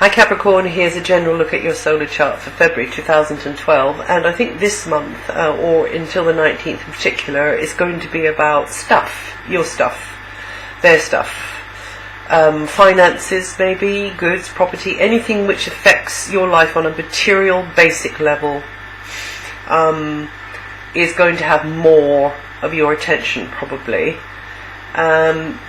Hi Capricorn, here's a general look at your solar chart for February 2012, and I think this month, or until the 19th in particular, is going to be about stuff, your stuff, their stuff, finances maybe, goods, property, anything which affects your life on a material basic level is going to have more of your attention probably.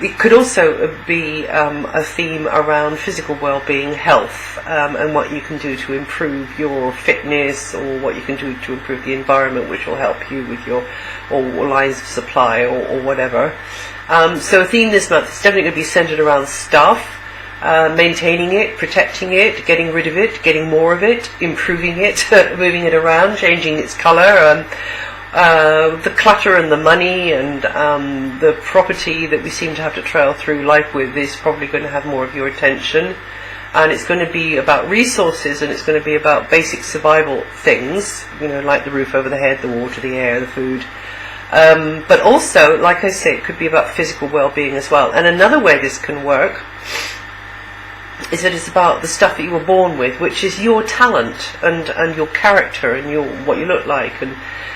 It could also be a theme around physical well-being, health, and what you can do to improve your fitness, or what you can do to improve the environment, which will help you with your or lines of supply or whatever. So a theme this month is definitely going to be centered around stuff, maintaining it, protecting it, getting rid of it, getting more of it, improving it, moving it around, changing its color. The clutter and the money and the property that we seem to have to trail through life with is probably going to have more of your attention, and it's going to be about resources, and it's going to be about basic survival things, like the roof over the head, the water, the air, the food, but also, like I say, it could be about physical well-being as well. And another way this can work is that it's about the stuff that you were born with, which is your talent and your character and what you look like,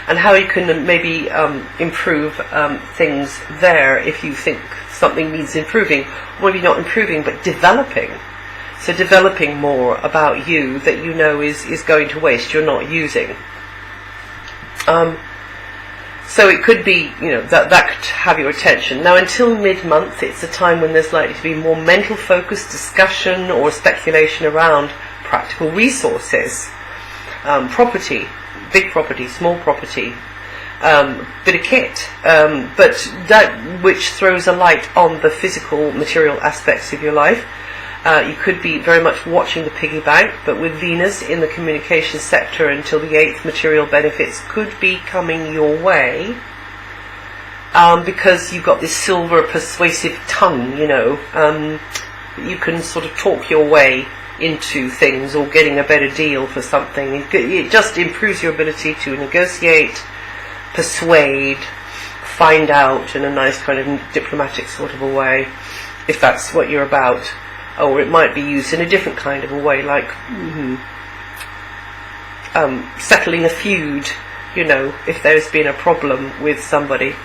and how you can maybe improve things there if you think something needs improving, or maybe not improving but developing. So developing more about you that is going to waste, you're not using. So it could be, that could have your attention. Now until mid-month, it's a time when there's likely to be more mental focus, discussion or speculation around practical resources, property, big property, small property, bit of kit, but that which throws a light on the physical, material aspects of your life. You could be very much watching the piggy bank, but with Venus in the communication sector until the 8th, material benefits could be coming your way, because you've got this silver persuasive tongue, you can sort of talk your way into things or getting a better deal for something. It just improves your ability to negotiate, persuade, find out in a nice kind of diplomatic sort of a way, if that's what you're about. Or it might be used in a different kind of a way, like settling a feud, if there's been a problem with somebody.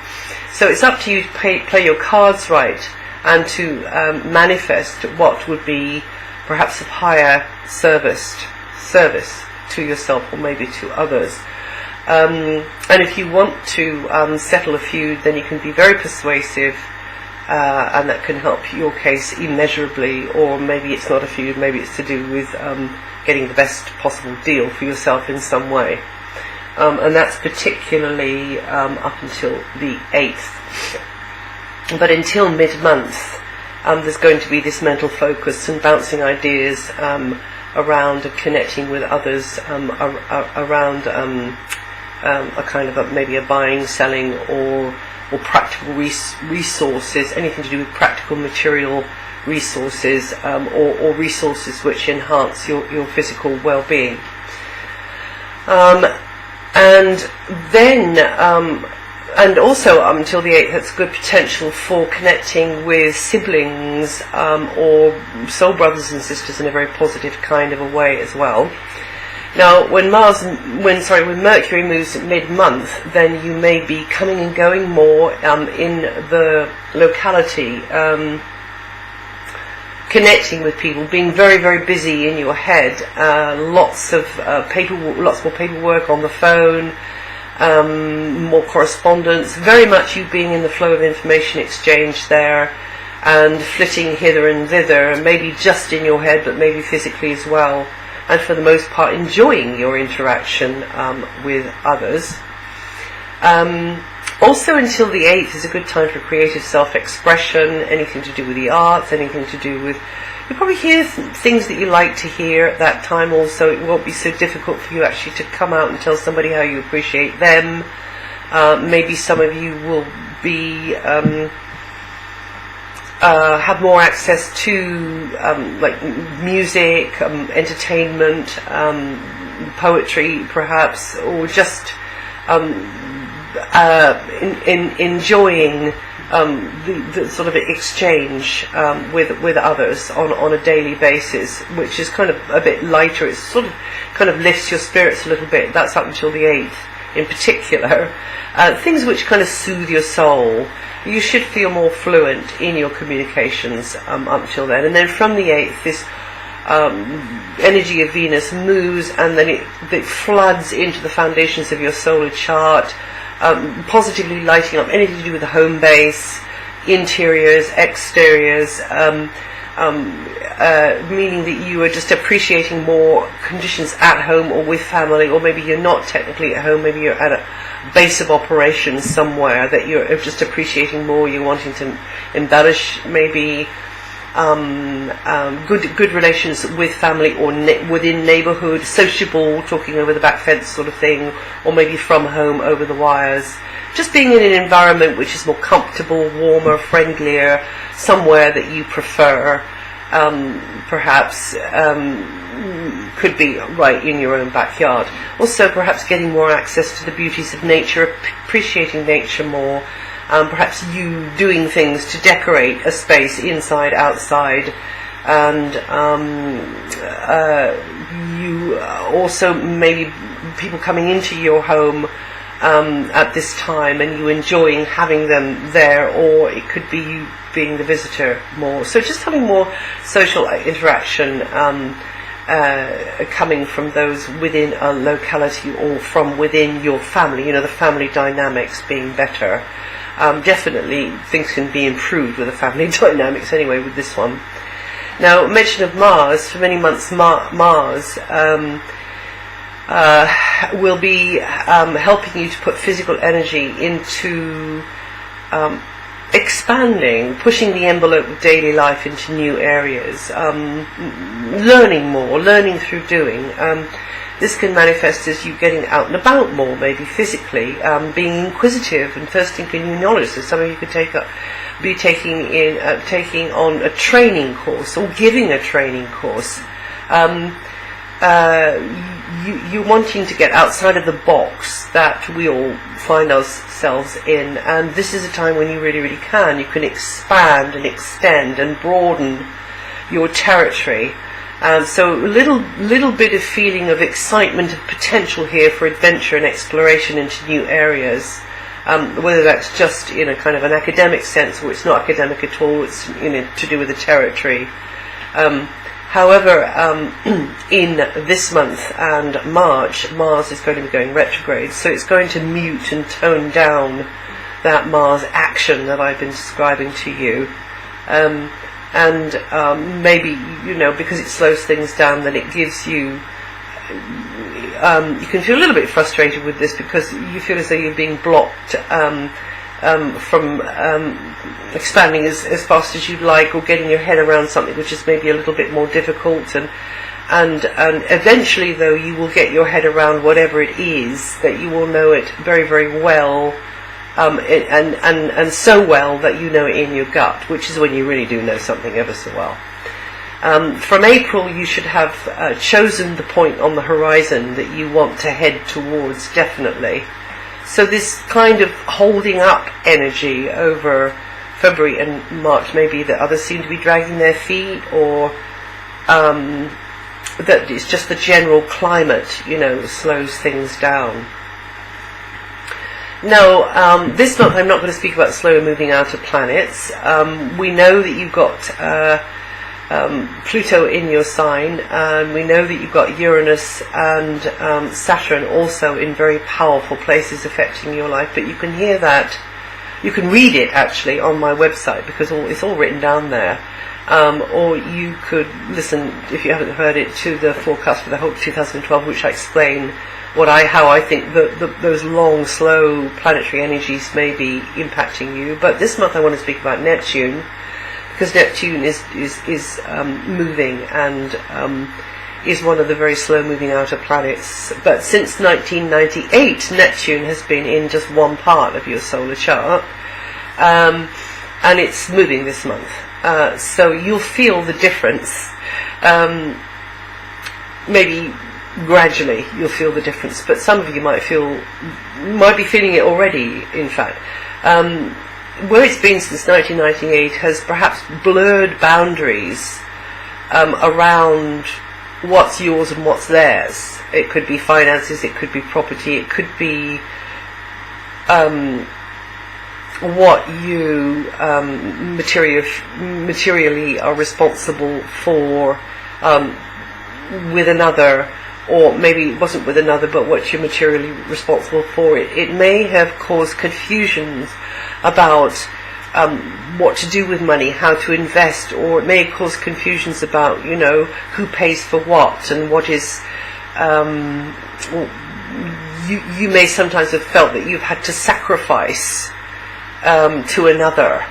So it's up to you to play your cards right, and to manifest what would be perhaps of higher service to yourself or maybe to others. And if you want to settle a feud, then you can be very persuasive, and that can help your case immeasurably. Or maybe it's not a feud, maybe it's to do with getting the best possible deal for yourself in some way. And that's particularly up until the 8th. But until mid-month, there's going to be this mental focus and bouncing ideas around and connecting with others around a kind of maybe a buying, selling, or practical resources, anything to do with practical material resources, or resources which enhance your physical well-being. And then and also until the 8th, that's good potential for connecting with siblings or soul brothers and sisters in a very positive kind of a way as well. Now, when Mercury moves at mid-month, then you may be coming and going more in the locality, connecting with people, being very, very busy in your head, lots more paperwork on the phone, more correspondence, very much you being in the flow of information exchange there, and flitting hither and thither, maybe just in your head, but maybe physically as well, and for the most part enjoying your interaction with others. Also until the 8th is a good time for creative self-expression, anything to do with the arts, anything to do with... You probably hear things that you like to hear at that time also. It won't be so difficult for you actually to come out and tell somebody how you appreciate them. Maybe some of you will be... have more access to like music, entertainment, poetry perhaps, or just enjoying the sort of exchange with others on a daily basis, which is kind of a bit lighter. It sort of kind of lifts your spirits a little bit. That's up until the 8th in particular. Things which kind of soothe your soul. You should feel more fluent in your communications up till then. And then from the 8th, this energy of Venus moves, and then it floods into the foundations of your solar chart, positively lighting up anything to do with the home base, interiors, exteriors, meaning that you are just appreciating more conditions at home or with family, or maybe you're not technically at home, maybe you're at a base of operations somewhere that you're just appreciating more, you're wanting to embellish maybe good relations with family or within neighbourhood, sociable, talking over the back fence sort of thing, or maybe from home over the wires. Just being in an environment which is more comfortable, warmer, friendlier, somewhere that you prefer, perhaps could be right in your own backyard. Also, perhaps getting more access to the beauties of nature, appreciating nature more. Perhaps you doing things to decorate a space inside, outside, and you also maybe people coming into your home at this time and you enjoying having them there, or it could be you being the visitor more. So just having more social interaction coming from those within a locality or from within your family, the family dynamics being better. Definitely things can be improved with the family dynamics anyway with this one. Now, mention of Mars, for many months Mars will be helping you to put physical energy into expanding, pushing the envelope of daily life into new areas, learning more, learning through doing. This can manifest as you getting out and about more, maybe physically, being inquisitive and thirsting for new knowledge. So some of you could be taking on a training course or giving a training course. You wanting to get outside of the box that we all find ourselves in, and this is a time when you really, really can. You can expand and extend and broaden your territory. So a little bit of feeling of excitement and potential here for adventure and exploration into new areas, whether that's just in a kind of an academic sense or it's not academic at all, it's to do with the territory. However, in this month and March, Mars is going to be going retrograde, so it's going to mute and tone down that Mars action that I've been describing to you. And maybe, because it slows things down, then it gives you, you can feel a little bit frustrated with this because you feel as though you're being blocked from expanding as fast as you'd like, or getting your head around something which is maybe a little bit more difficult. And eventually, though, you will get your head around whatever it is, that you will know it very, very well. And so well that you know it in your gut, which is when you really do know something ever so well. From April, you should have chosen the point on the horizon that you want to head towards, definitely. So this kind of holding up energy over February and March, maybe that others seem to be dragging their feet, or that it's just the general climate, slows things down. Now, this month I'm not going to speak about slow moving outer planets. We know that you've got Pluto in your sign, and we know that you've got Uranus and Saturn also in very powerful places affecting your life, but you can hear that, you can read it actually on my website because it's all written down there. Or you could listen, if you haven't heard it, to the forecast for the whole 2012, which I explain how I think those long, slow planetary energies may be impacting you. But this month I want to speak about Neptune, because Neptune is moving and is one of the very slow-moving outer planets. But since 1998, Neptune has been in just one part of your solar chart, and it's moving this month. So you'll feel the difference. Maybe gradually you'll feel the difference, but some of you might be feeling it already, in fact. where it's been since 1998 has perhaps blurred boundaries around what's yours and what's theirs. It could be finances, it could be property, it could be what you materially are responsible for with another, or maybe it wasn't with another, but what you're materially responsible for. It may have caused confusions about what to do with money, how to invest, or it may cause confusions about, who pays for what and what is. You may sometimes have felt that you've had to sacrifice to another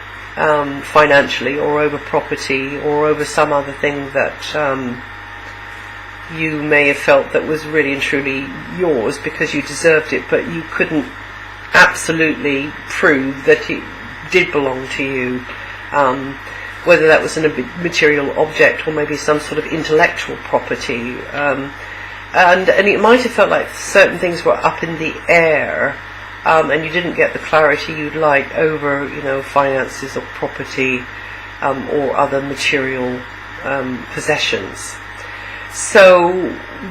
financially, or over property, or over some other thing that you may have felt that was really and truly yours because you deserved it, but you couldn't absolutely prove that it did belong to you, whether that was a material object or maybe some sort of intellectual property, and it might have felt like certain things were up in the air, and you didn't get the clarity you'd like over finances or property or other material possessions. So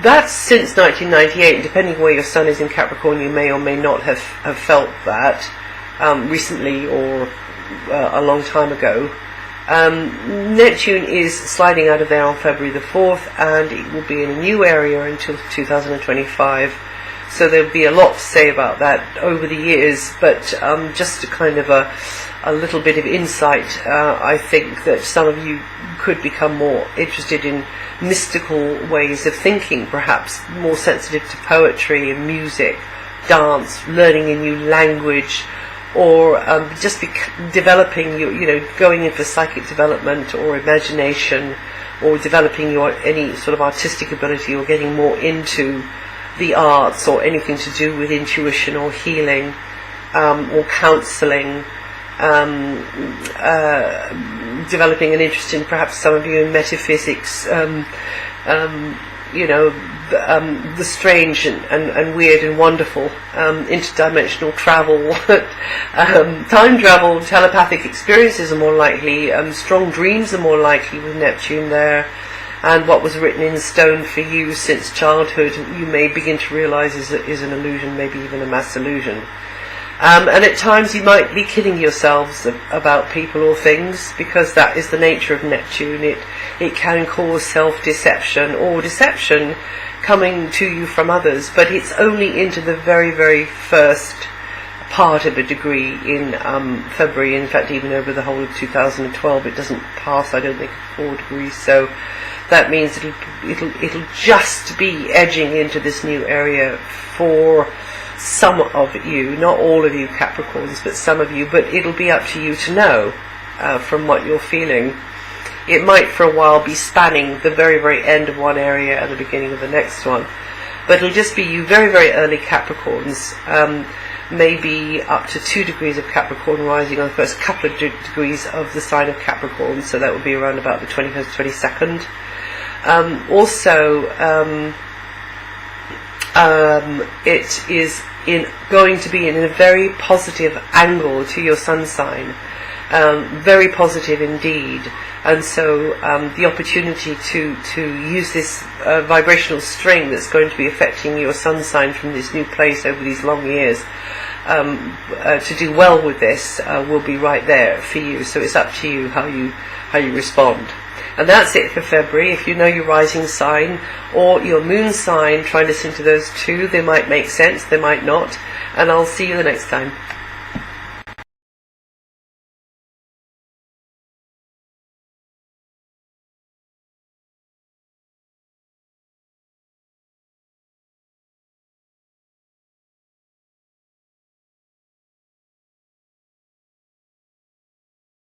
that's since 1998. Depending where your sun is in Capricorn, you may or may not have felt that recently or a long time ago. Neptune is sliding out of there on February the 4th, and it will be in a new area until 2025. So there'll be a lot to say about that over the years, but just a kind of a little bit of insight. I think that some of you could become more interested in mystical ways of thinking, perhaps more sensitive to poetry and music, dance, learning a new language, or just developing going in for psychic development or imagination, or developing your any sort of artistic ability, or getting more into the arts, or anything to do with intuition or healing, or counselling, developing an interest in, perhaps some of you, in metaphysics, the strange and weird and wonderful, interdimensional travel, time travel, telepathic experiences are more likely, strong dreams are more likely with Neptune there, and what was written in stone for you since childhood you may begin to realize is an illusion, maybe even a mass illusion. And at times you might be kidding yourselves about people or things, because that is the nature of Neptune. It can cause self-deception or deception coming to you from others, but it's only into the very, very first part of a degree in February. In fact, even over the whole of 2012, it doesn't pass, I don't think, 4 degrees. So that means it'll just be edging into this new area for some of you, not all of you Capricorns, but some of you. But it'll be up to you to know from what you're feeling. It might for a while be spanning the very, very end of one area and the beginning of the next one, but it'll just be you very, very early Capricorns, maybe up to 2 degrees of Capricorn rising on the first couple of degrees of the sign of Capricorn, so that would be around about the 21st, 22nd. It is going to be in a very positive angle to your sun sign, very positive indeed, and so the opportunity to use this vibrational string that's going to be affecting your sun sign from this new place over these long years, to do well with this, will be right there for you. So it's up to you how you respond. And that's it for February. If you know your rising sign or your moon sign, try and listen to those two. They might make sense, they might not. And I'll see you the next time.